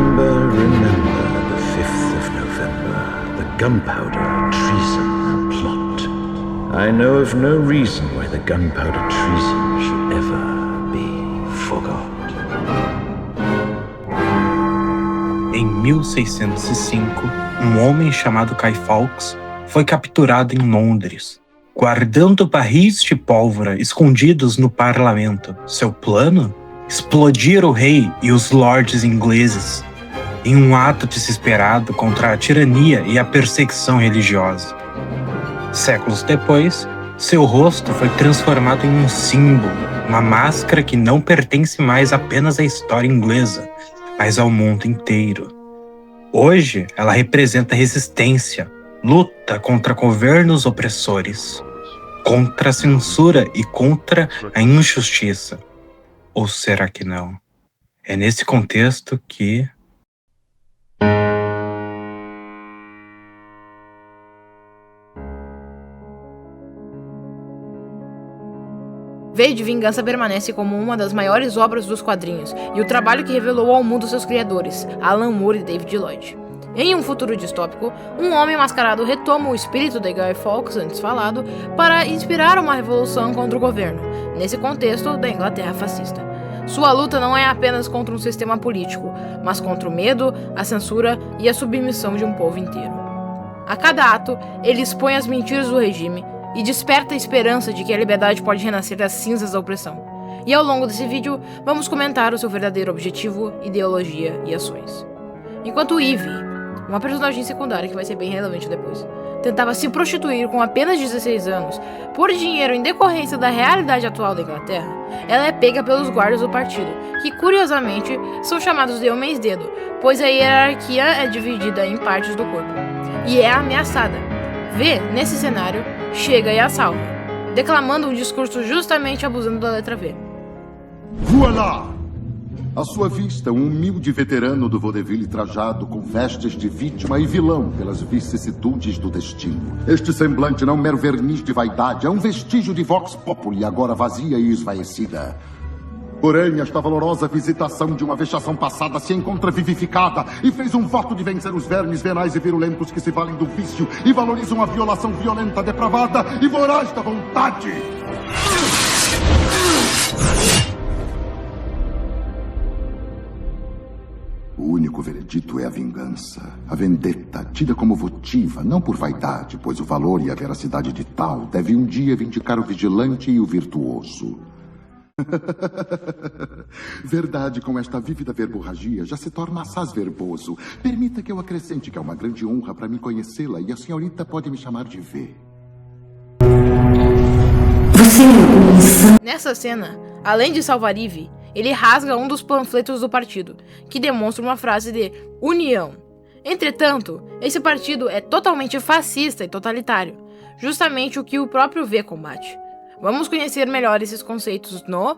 Remember the 5th of November, the gunpowder treason and plot. I know of no reason why the gunpowder treason should ever be forgot. Em 1605, um homem chamado Guy Fawkes foi capturado em Londres, guardando barris de pólvora escondidos no parlamento. Seu plano? Explodir o rei e os lords ingleses, em um ato desesperado contra a tirania e a perseguição religiosa. Séculos depois, seu rosto foi transformado em um símbolo, uma máscara que não pertence mais apenas à história inglesa, mas ao mundo inteiro. Hoje, ela representa resistência, luta contra governos opressores, contra a censura e contra a injustiça. Ou será que não? É nesse contexto que... V de Vingança permanece como uma das maiores obras dos quadrinhos e o trabalho que revelou ao mundo seus criadores, Alan Moore e David Lloyd. Em um futuro distópico, um homem mascarado retoma o espírito de Guy Fawkes, antes falado, para inspirar uma revolução contra o governo, nesse contexto da Inglaterra fascista. Sua luta não é apenas contra um sistema político, mas contra o medo, a censura e a submissão de um povo inteiro. A cada ato, ele expõe as mentiras do regime e desperta a esperança de que a liberdade pode renascer das cinzas da opressão. E ao longo desse vídeo, vamos comentar o seu verdadeiro objetivo, ideologia e ações. Enquanto Eve, uma personagem secundária que vai ser bem relevante depois, tentava se prostituir com apenas 16 anos por dinheiro em decorrência da realidade atual da Inglaterra, ela é pega pelos guardas do partido, que curiosamente são chamados de homens-dedo, pois a hierarquia é dividida em partes do corpo, e é ameaçada. V, nesse cenário, chega e a salva, declamando um discurso justamente abusando da letra V. Voilá! À sua vista, um humilde veterano do vaudeville trajado com vestes de vítima e vilão pelas vicissitudes do destino. Este semblante não é um mero verniz de vaidade, é um vestígio de vox populi, agora vazia e esvaecida. Porém, esta valorosa visitação de uma vexação passada se encontra vivificada e fez um voto de vencer os vermes venais e virulentos que se valem do vício e valorizam a violação violenta, depravada e voraz da vontade. O único veredito é a vingança, a vendetta, tida como votiva, não por vaidade, pois o valor e a veracidade de tal deve um dia vindicar o vigilante e o virtuoso. Verdade, com esta vívida verborragia, já se torna assaz verboso. Permita que eu acrescente que é uma grande honra para mim conhecê-la e a senhorita pode me chamar de V. Nessa cena, além de salvar Eve, ele rasga um dos panfletos do partido, que demonstra uma frase de união. Entretanto, esse partido é totalmente fascista e totalitário, justamente o que o próprio V combate. Vamos conhecer melhor esses conceitos no...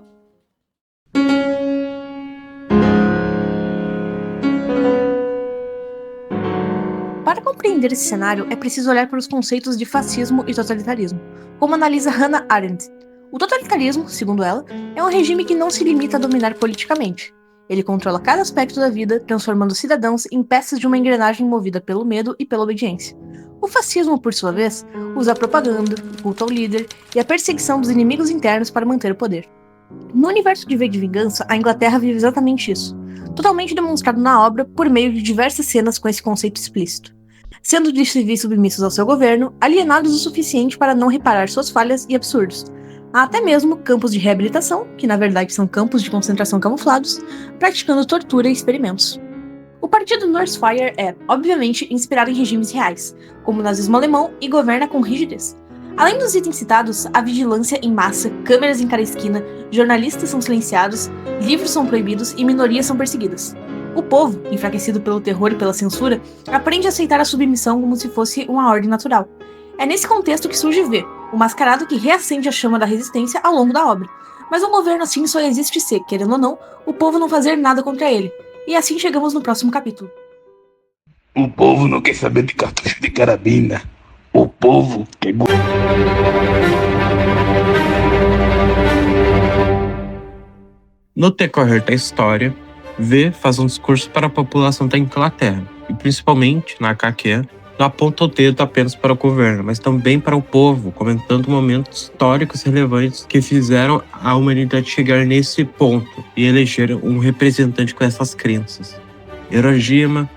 Para compreender esse cenário, é preciso olhar para os conceitos de fascismo e totalitarismo, como analisa Hannah Arendt. O totalitarismo, segundo ela, é um regime que não se limita a dominar politicamente. Ele controla cada aspecto da vida, transformando cidadãos em peças de uma engrenagem movida pelo medo e pela obediência. O fascismo, por sua vez, usa a propaganda, o culto ao líder e a perseguição dos inimigos internos para manter o poder. No universo de V de Vingança, a Inglaterra vive exatamente isso, totalmente demonstrado na obra por meio de diversas cenas com esse conceito explícito. Sendo de civis submissos ao seu governo, alienados o suficiente para não reparar suas falhas e absurdos. Há até mesmo campos de reabilitação, que na verdade são campos de concentração camuflados, praticando tortura e experimentos. O partido Northfire é, obviamente, inspirado em regimes reais, como o nazismo alemão, e governa com rigidez. Além dos itens citados, há vigilância em massa, câmeras em cada esquina, jornalistas são silenciados, livros são proibidos e minorias são perseguidas. O povo, enfraquecido pelo terror e pela censura, aprende a aceitar a submissão como se fosse uma ordem natural. É nesse contexto que surge V, o mascarado que reacende a chama da resistência ao longo da obra. Mas um governo assim só existe se, querendo ou não, o povo não fazer nada contra ele. E assim chegamos no próximo capítulo. O povo não quer saber de cartucho de carabina. O povo quer... No decorrer da história, V faz um discurso para a população da Inglaterra, e principalmente na HQ, não aponta o dedo apenas para o governo, mas também para o povo, comentando momentos históricos relevantes que fizeram a humanidade chegar nesse ponto e eleger um representante com essas crenças. Hiroshima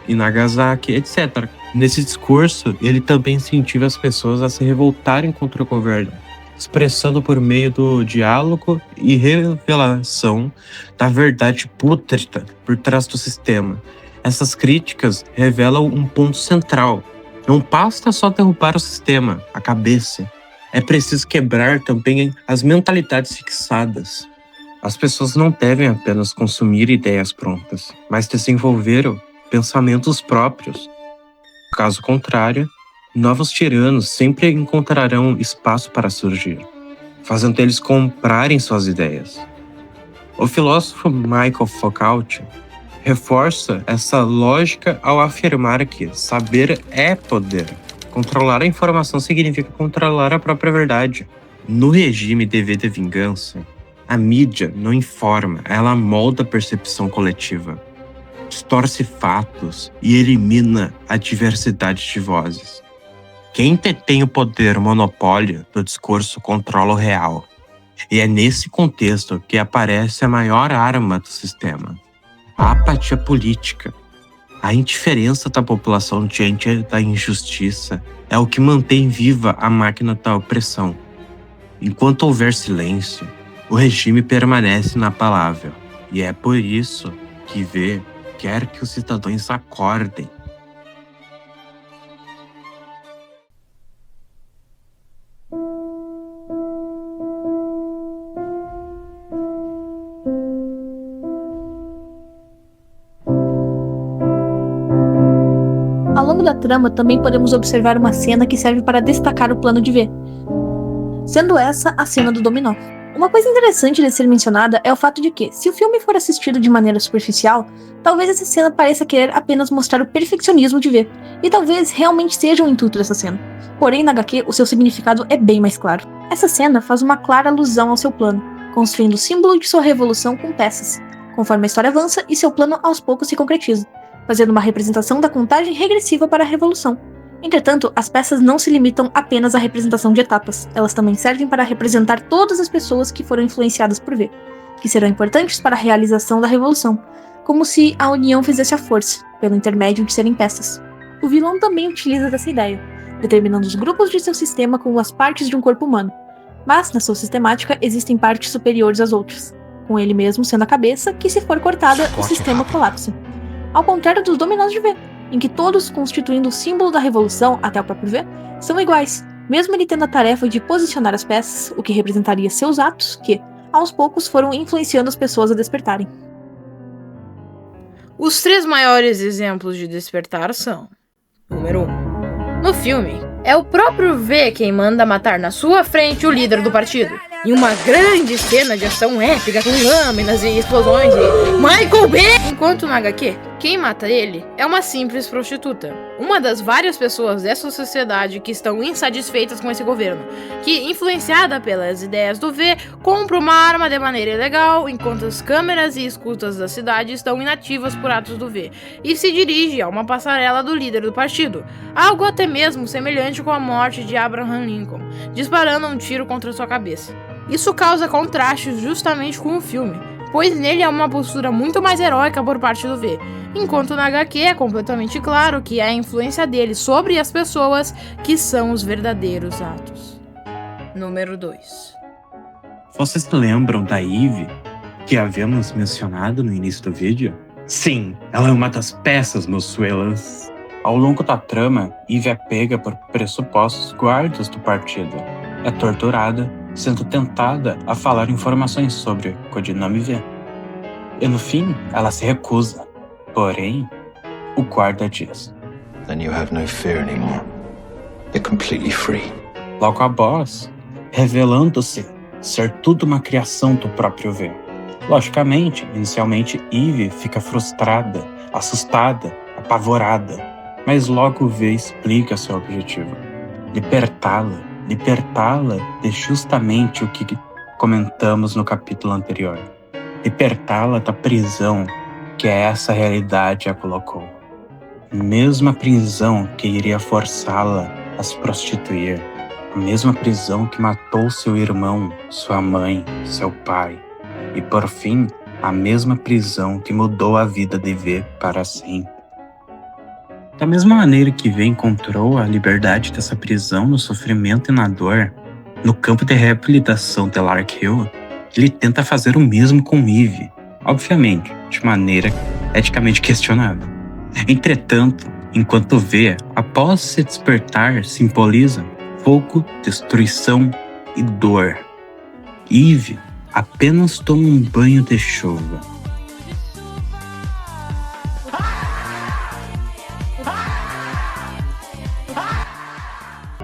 e Nagasaki, etc. Nesse discurso, ele também incentiva as pessoas a se revoltarem contra o governo, expressando por meio do diálogo e revelação da verdade pútrida por trás do sistema. Essas críticas revelam um ponto central. Não basta só derrubar o sistema, a cabeça. É preciso quebrar também as mentalidades fixadas. As pessoas não devem apenas consumir ideias prontas, mas desenvolver pensamentos próprios. Caso contrário, novos tiranos sempre encontrarão espaço para surgir, fazendo eles comprarem suas ideias. O filósofo Michael Foucault reforça essa lógica ao afirmar que saber é poder. Controlar a informação significa controlar a própria verdade. No regime de V de Vingança, a mídia não informa, ela molda a percepção coletiva, distorce fatos e elimina a diversidade de vozes. Quem detém o poder, o monopólio do discurso, controla o real. E é nesse contexto que aparece a maior arma do sistema: a apatia política. A indiferença da população diante da injustiça é o que mantém viva a máquina da opressão. Enquanto houver silêncio, o regime permanece inabalável. E é por isso que V quer que os cidadãos acordem. Ao longo da trama, também podemos observar uma cena que serve para destacar o plano de V, sendo essa a cena do dominó. Uma coisa interessante de ser mencionada é o fato de que, se o filme for assistido de maneira superficial, talvez essa cena pareça querer apenas mostrar o perfeccionismo de V, e talvez realmente seja o intuito dessa cena. Porém, na HQ, o seu significado é bem mais claro. Essa cena faz uma clara alusão ao seu plano, construindo o símbolo de sua revolução com peças, conforme a história avança e seu plano aos poucos se concretiza, fazendo uma representação da contagem regressiva para a revolução. Entretanto, as peças não se limitam apenas à representação de etapas, elas também servem para representar todas as pessoas que foram influenciadas por V, que serão importantes para a realização da revolução, como se a união fizesse a força, pelo intermédio de serem peças. O vilão também utiliza dessa ideia, determinando os grupos de seu sistema como as partes de um corpo humano, mas na sua sistemática existem partes superiores às outras, com ele mesmo sendo a cabeça que, se for cortada, o sistema colapsa. Ao contrário dos dominós de V, em que todos, constituindo o símbolo da revolução até o próprio V, são iguais, mesmo ele tendo a tarefa de posicionar as peças, o que representaria seus atos, que, aos poucos, foram influenciando as pessoas a despertarem. Os 3 maiores exemplos de despertar são: número 1. No filme, é o próprio V quem manda matar na sua frente o líder do partido, em uma grande cena de ação épica com lâminas e explosões e Michael B! Enquanto no HQ, quem mata ele é uma simples prostituta, uma das várias pessoas dessa sociedade que estão insatisfeitas com esse governo, que, influenciada pelas ideias do V, compra uma arma de maneira ilegal, enquanto as câmeras e escutas da cidade estão inativas por atos do V, e se dirige a uma passarela do líder do partido, algo até mesmo semelhante com a morte de Abraham Lincoln, disparando um tiro contra sua cabeça. Isso causa contrastes justamente com o filme, pois nele há uma postura muito mais heróica por parte do V, enquanto na HQ é completamente claro que é a influência dele sobre as pessoas que são os verdadeiros atos. Número 2. Vocês lembram da Eve, que havíamos mencionado no início do vídeo? Sim, ela é uma das peças nos Suelans. Ao longo da trama, Eve é pega por pressupostos guardas do partido. É torturada, sendo tentada a falar informações sobre o codinome V. E no fim, ela se recusa. Porém, o guarda diz: Then you have no fear anymore. You're completely free. Logo após, revelando-se ser tudo uma criação do próprio V. Logicamente, inicialmente, Eve fica frustrada, assustada, apavorada, mas logo o V explica seu objetivo: libertá-la de justamente o que comentamos no capítulo anterior. libertá-la da prisão que essa realidade a colocou. Mesma prisão que iria forçá-la a se prostituir. A mesma prisão que matou seu irmão, sua mãe, seu pai. E por fim, a mesma prisão que mudou a vida de V para sempre. Da mesma maneira que V encontrou a liberdade dessa prisão no sofrimento e na dor, no campo de reabilitação de Lark Hill, ele tenta fazer o mesmo com Eve, obviamente, de maneira eticamente questionável. Entretanto, enquanto V, após se despertar, simboliza fogo, destruição e dor, Eve apenas toma um banho de chuva.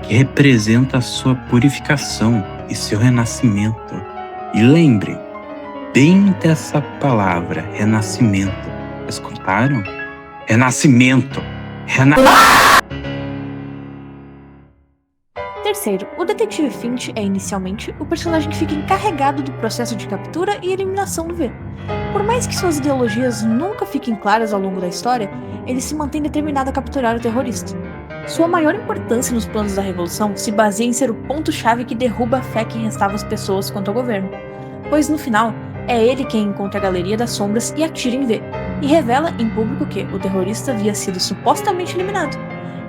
Que representa a sua purificação e seu renascimento. E lembre, bem dessa palavra, renascimento. Escutaram? Renascimento! Terceiro, o detetive Finch é inicialmente o personagem que fica encarregado do processo de captura e eliminação do V. Por mais que suas ideologias nunca fiquem claras ao longo da história, ele se mantém determinado a capturar o terrorista. Sua maior importância nos planos da Revolução se baseia em ser o ponto-chave que derruba a fé que restava às pessoas quanto ao governo, pois no final, é ele quem encontra a Galeria das Sombras e atira em V, e revela em público que o terrorista havia sido supostamente eliminado.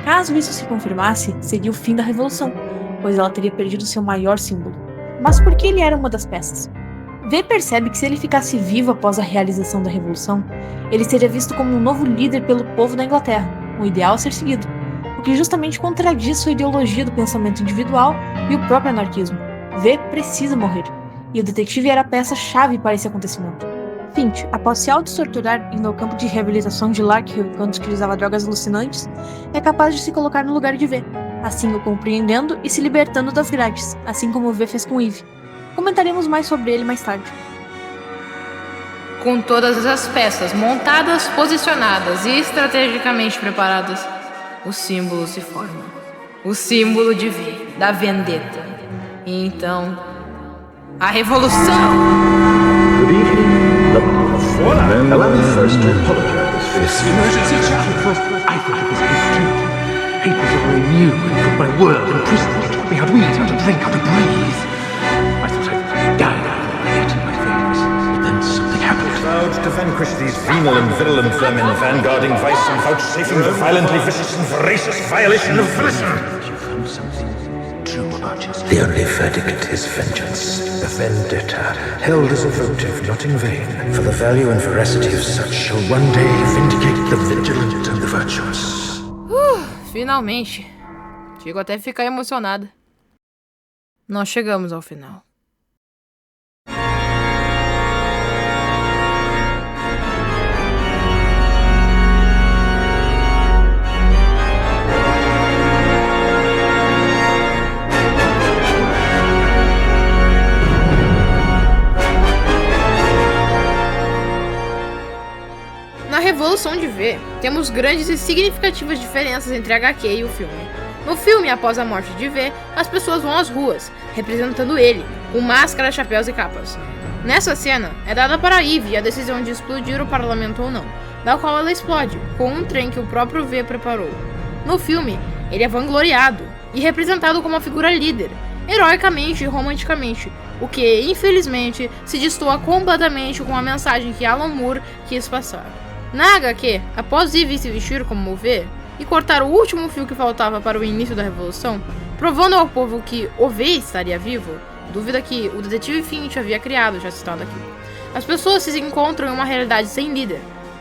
Caso isso se confirmasse, seria o fim da Revolução, pois ela teria perdido seu maior símbolo. Mas por que ele era uma das peças? V percebe que se ele ficasse vivo após a realização da Revolução, ele seria visto como um novo líder pelo povo da Inglaterra, um ideal a ser seguido, o que justamente contradiz sua ideologia do pensamento individual e o próprio anarquismo. V precisa morrer, e o detetive era a peça-chave para esse acontecimento. Finch, após se auto-torturar indo ao campo de reabilitação de Lark Hill enquanto utilizava drogas alucinantes, é capaz de se colocar no lugar de V, assim o compreendendo e se libertando das grades, assim como V fez com Eve. Comentaremos mais sobre ele mais tarde. Com todas as peças montadas, posicionadas e estrategicamente preparadas, o símbolo se forma. O símbolo de V, da vendetta. E então, a revolução! Good evening. Allow me first to apologize for this. Emergency check. I thought it was hate too. Hate was all I knew. It put my world in prison. It taught me how to eat, how to drink, how to breathe. I thought I'd die out of hate in my veins. But then something happened. Vowed to vanquish these venal and virulent vermin, vanguarding vice and vouchsafing the violently vicious and voracious violation of volition. You found something true about yourself. The only verdict is vengeance, a vendetta, held as a votive, not in vain, for the value and veracity of such shall one day vindicate the vigilant and the virtuous. Finalmente. Chego até a ficar emocionada. Nós chegamos ao final. Na Revolução de V, temos grandes e significativas diferenças entre a HQ e o filme. No filme, após a morte de V, as pessoas vão às ruas, representando ele, com máscaras, chapéus e capas. Nessa cena, é dada para Eve a decisão de explodir o parlamento ou não, da qual ela explode, com um trem que o próprio V preparou. No filme, ele é vangloriado e representado como uma figura líder, heroicamente e romanticamente, o que, infelizmente, se destoa completamente com a mensagem que Alan Moore quis passar. Na HQ, após Eve se vestir como o V e cortar o último fio que faltava para o início da Revolução, provando ao povo que o V estaria vivo, dúvida que o detetive Finch havia criado, já citado aqui, as pessoas se encontram em uma realidade sem líder,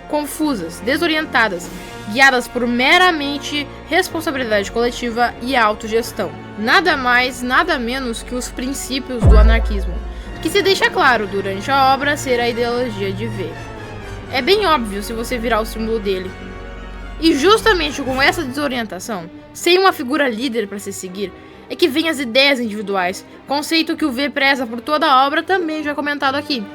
confusas, desorientadas, guiadas por meramente responsabilidade coletiva e autogestão. Nada mais, nada menos que os princípios do anarquismo, que se deixa claro durante a obra ser a ideologia de V. É bem óbvio se você virar o símbolo dele. E justamente com essa desorientação, sem uma figura líder para se seguir, é que vem as ideias individuais, conceito que o V preza por toda a obra, também já comentado aqui.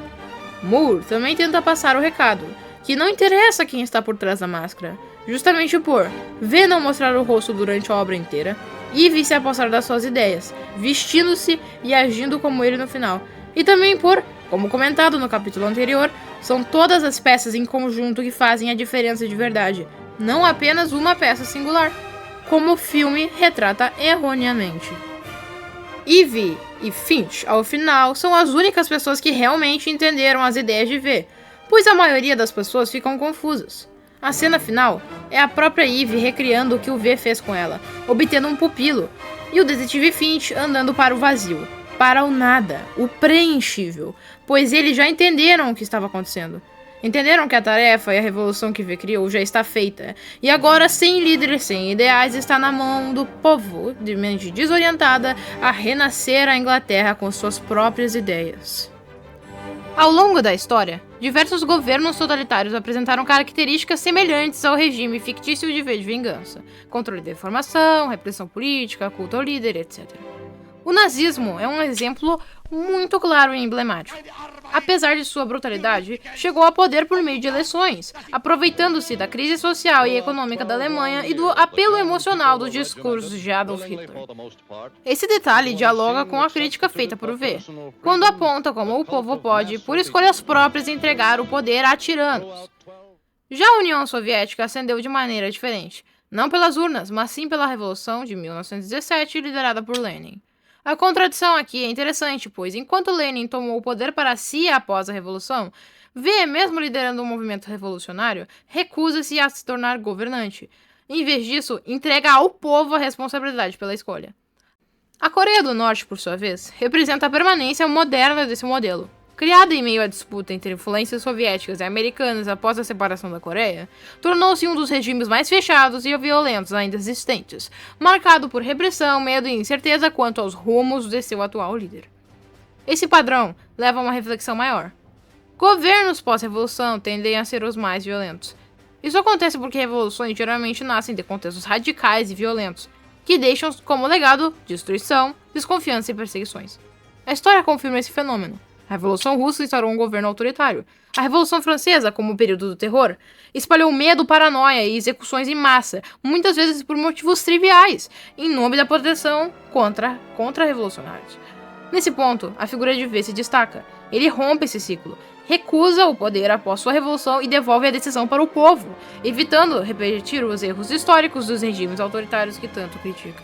Moore também tenta passar o recado, que não interessa quem está por trás da máscara, justamente por V não mostrar o rosto durante a obra inteira, Eve se apossar das suas ideias, vestindo-se e agindo como ele no final, e também por Como comentado no capítulo anterior, são todas as peças em conjunto que fazem a diferença de verdade, não apenas uma peça singular, como o filme retrata erroneamente. Eve e Finch, ao final, são as únicas pessoas que realmente entenderam as ideias de V, pois a maioria das pessoas ficam confusas. A cena final é a própria Eve recriando o que o V fez com ela, obtendo um pupilo, e o detetive Finch andando para o vazio, para o nada, o preenchível, pois eles já entenderam o que estava acontecendo. Entenderam que a tarefa e a revolução que V criou já está feita, e agora, sem líderes, sem ideais, está na mão do povo, de mente desorientada, a renascer a Inglaterra com suas próprias ideias. Ao longo da história, diversos governos totalitários apresentaram características semelhantes ao regime fictício de V de Vingança: controle da informação, repressão política, culto ao líder, etc. O nazismo é um exemplo muito claro e emblemático. Apesar de sua brutalidade, chegou ao poder por meio de eleições, aproveitando-se da crise social e econômica da Alemanha e do apelo emocional dos discursos de Adolf Hitler. Esse detalhe dialoga com a crítica feita por V, quando aponta como o povo pode, por escolhas próprias, entregar o poder a tiranos. Já a União Soviética ascendeu de maneira diferente, não pelas urnas, mas sim pela Revolução de 1917, liderada por Lenin. A contradição aqui é interessante, pois enquanto Lenin tomou o poder para si após a Revolução, V, mesmo liderando um movimento revolucionário, recusa-se a se tornar governante. Em vez disso, entrega ao povo a responsabilidade pela escolha. A Coreia do Norte, por sua vez, representa a permanência moderna desse modelo. Criada em meio à disputa entre influências soviéticas e americanas após a separação da Coreia, tornou-se um dos regimes mais fechados e violentos ainda existentes, marcado por repressão, medo e incerteza quanto aos rumos de seu atual líder. Esse padrão leva a uma reflexão maior. Governos pós-revolução tendem a ser os mais violentos. Isso acontece porque revoluções geralmente nascem de contextos radicais e violentos, que deixam como legado destruição, desconfiança e perseguições. A história confirma esse fenômeno. A Revolução Russa instaurou um governo autoritário. A Revolução Francesa, como o período do terror, espalhou medo, paranoia e execuções em massa, muitas vezes por motivos triviais, em nome da proteção contra revolucionários. Nesse ponto, a figura de V se destaca. Ele rompe esse ciclo, recusa o poder após sua revolução e devolve a decisão para o povo, evitando repetir os erros históricos dos regimes autoritários que tanto critica.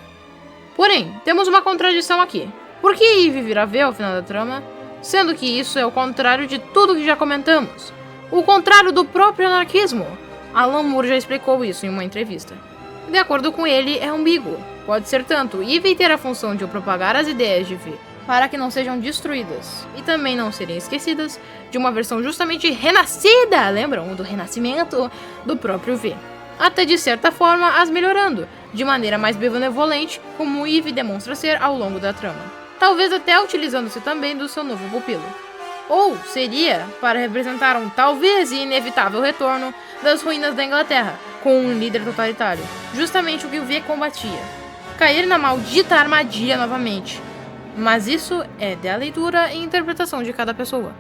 Porém, temos uma contradição aqui. Por que Eve vira V ao final da trama? Sendo que isso é o contrário de tudo que já comentamos. O contrário do próprio anarquismo. Alan Moore já explicou isso em uma entrevista. De acordo com ele, é ambíguo. Pode ser tanto Eve ter a função de propagar as ideias de V, para que não sejam destruídas, e também não serem esquecidas, de uma versão justamente renascida, lembram? Do renascimento do próprio V. Até de certa forma as melhorando, de maneira mais benevolente, como Eve demonstra ser ao longo da trama. Talvez até utilizando-se também do seu novo pupilo. Ou seria para representar um talvez inevitável retorno das ruínas da Inglaterra, com um líder totalitário, justamente o que o V combatia. Cair na maldita armadilha novamente. Mas isso é da leitura e interpretação de cada pessoa.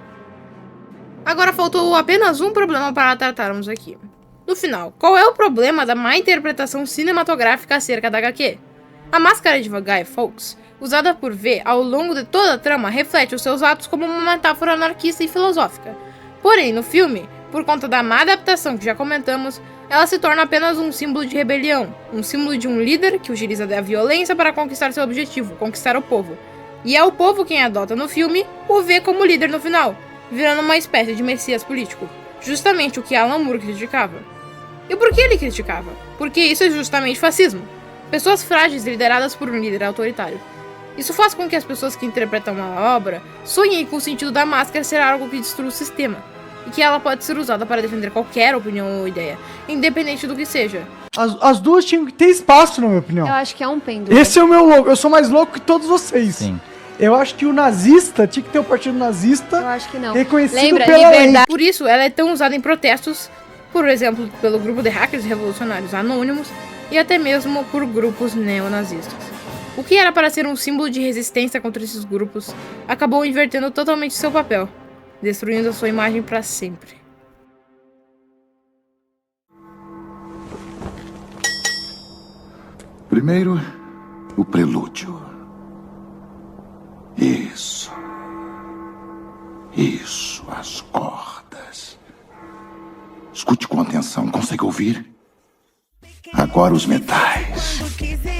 Agora faltou apenas um problema para tratarmos aqui. No final, qual é o problema da má interpretação cinematográfica acerca da HQ? A máscara de Guy Fawkes, usada por V ao longo de toda a trama, reflete os seus atos como uma metáfora anarquista e filosófica. Porém, no filme, por conta da má adaptação que já comentamos, ela se torna apenas um símbolo de rebelião, um símbolo de um líder que utiliza da violência para conquistar seu objetivo, conquistar o povo. E é o povo quem adota no filme o V como líder no final, virando uma espécie de messias político, justamente o que Alan Moore criticava. E por que ele criticava? Porque isso é justamente fascismo. Pessoas frágeis lideradas por um líder autoritário. Isso faz com que as pessoas que interpretam a obra sonhem com o sentido da máscara ser algo que destrua o sistema, e que ela pode ser usada para defender qualquer opinião ou ideia, independente do que seja. As duas tinham que ter espaço, na minha opinião. Eu acho que é um pêndulo. Esse é o meu louco, eu sou mais louco que todos vocês. Sim. Eu acho que o nazista tinha que ter o partido nazista Eu acho que não. reconhecido Lembra, pela lei. liberdade. Por isso, ela é tão usada em protestos, por exemplo, pelo grupo de hackers revolucionários anônimos, e até mesmo por grupos neonazistas. O que era para ser um símbolo de resistência contra esses grupos, acabou invertendo totalmente seu papel, destruindo a sua imagem para sempre. Primeiro, o prelúdio. Isso. Isso, as cordas. Escute com atenção, consegue ouvir? Agora os metais.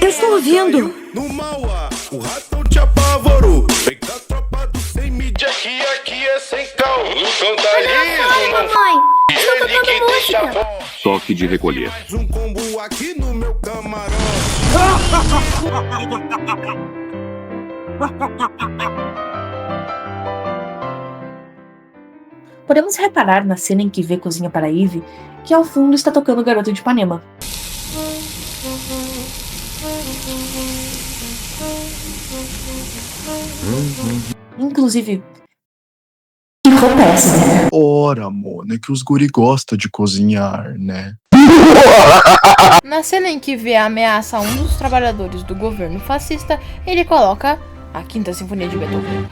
Eu estou ouvindo. No Mauá, o ratão te apavorou. Vem cá, tropa do sem mídia, que aqui é sem cal. Ai, mamãe. Estou tocando música. Toque de recolher. Mais um combo aqui no meu camarão. Podemos reparar na cena em que V cozinha para Eve que ao fundo está tocando o Garoto de Ipanema. Inclusive, que roupa é essa, né? Ora, Mona, é que os guri gostam de cozinhar, né? Na cena em que V ameaça um dos trabalhadores do governo fascista, ele coloca a Quinta Sinfonia de Beethoven.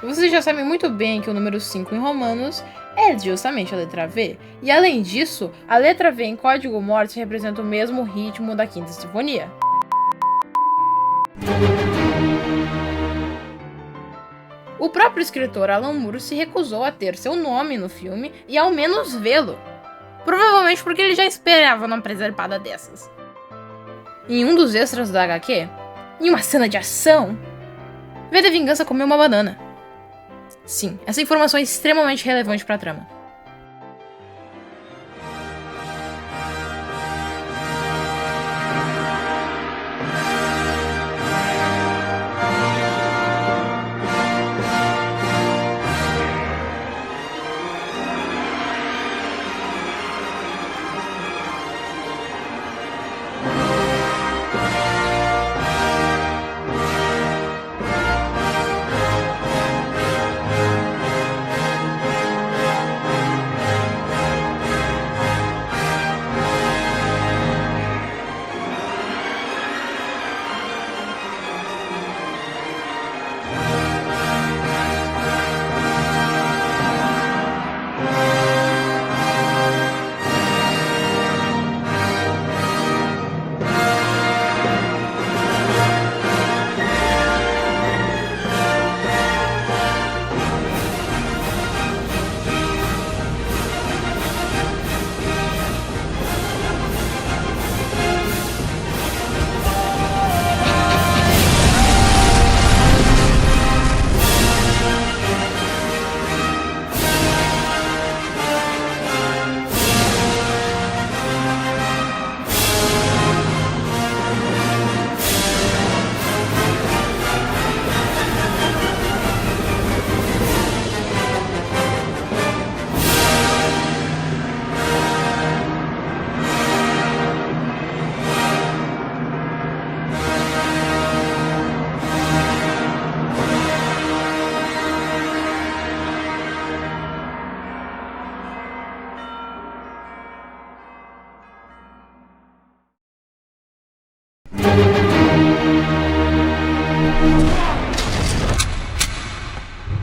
Vocês já sabem muito bem que o número 5 em romanos é justamente a letra V, e além disso, a letra V em código Morse representa o mesmo ritmo da Quinta Sinfonia. O próprio escritor Alan Moore se recusou a ter seu nome no filme e ao menos vê-lo. Provavelmente porque ele já esperava uma preservada dessas. Em um dos extras da HQ, em uma cena de ação, V de Vingança comeu uma banana. Sim, essa informação é extremamente relevante para a trama.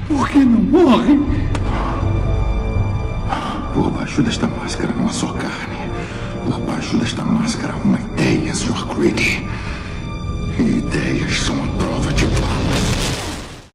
Por que não morre? Por baixo desta máscara não há só carne. Por baixo desta máscara há uma ideia, Sr. Creedy. E ideias são